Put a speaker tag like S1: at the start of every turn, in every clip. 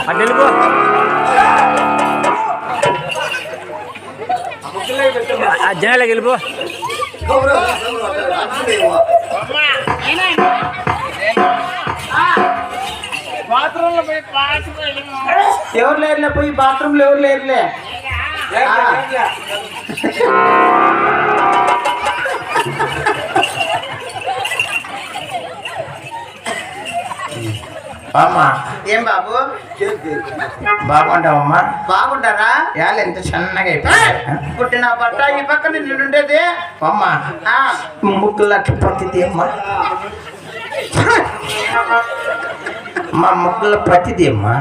S1: అడ్డెళ్ళిపో జనాలకి వెళ్ళిపో.
S2: ఎవరు లేరులే పోయి బాత్రూంలో ఎవరు లేరులే.
S3: అమ్మా
S2: ఏం బాబు
S3: బాగుంటావమ్మా?
S2: బాగుంటారా?
S3: యాళ్ళు ఎంత చిన్నగా అయిపోయింది.
S2: పుట్టిన పట్ట ఈ పక్కన నిండుండేది
S3: అమ్మా ముక్కులు అట్లా పత్తిది అమ్మా. మా ముక్కుల పత్తిది అమ్మా.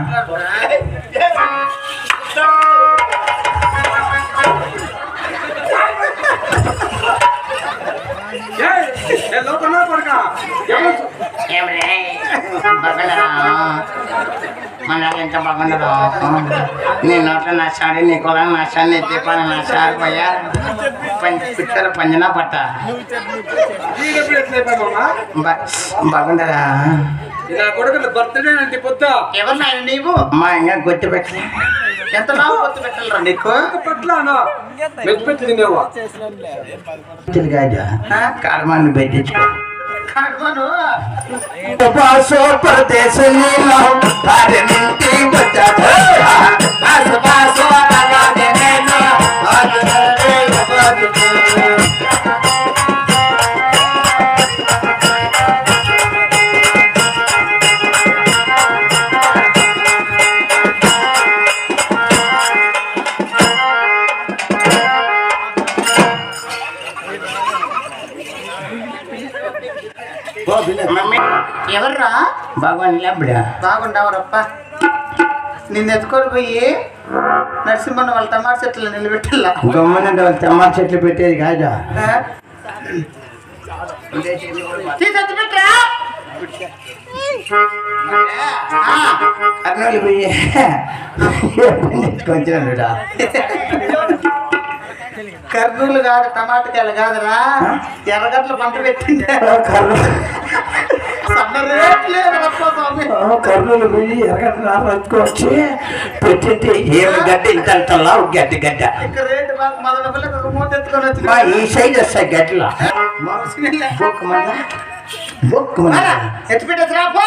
S3: మనకి ఎంత బాగుండదు. నీ నోట్లో నచ్చాడు, నీ కులం నచ్చాడు, నీ దీపాన్ని నచ్చాడు పోయా పిట్టలు పంజనా పట్ట బాగుండదా?
S2: ఎవరు నాయన నీవు?
S3: మా ఇంకా గుర్తు పెట్టలే.
S2: ఎంత లావు గుర్తు పెట్టాలరా నీకు?
S3: కారమాన్ని పెట్టించుకో.
S2: కాకమాను ఎవర్రా?
S3: బాగుండా
S2: బాగుండవరప్ప. నిన్ను ఎత్తుకొని పోయి నరసింహన్న వాళ్ళ టమాటా చెట్లు నిలబెట్టాల.
S3: గమ్మనంటే వాళ్ళు టమాటా చెట్లు పెట్టేది కాదా? కర్నూలు పోయి కొంచెం
S2: కర్నూలు కాదు, టమాటకాయలు కాదురా, ఎర్రగడ్డలు పంట పెట్టిండే.
S3: కర్నూలు పోయి ఎర్రగడ్డ వచ్చి పెట్టింటే ఏమి గడ్డ ఇంత గడ్డ గడ్డ
S2: రేటు బాగా మొదల పిల్లకి ఒక మూట ఎత్తుకొని వచ్చి
S3: ఈ సైజ్ వస్తాయి గడ్డలో.
S2: ఎత్తి పెట్టేసి రాపో.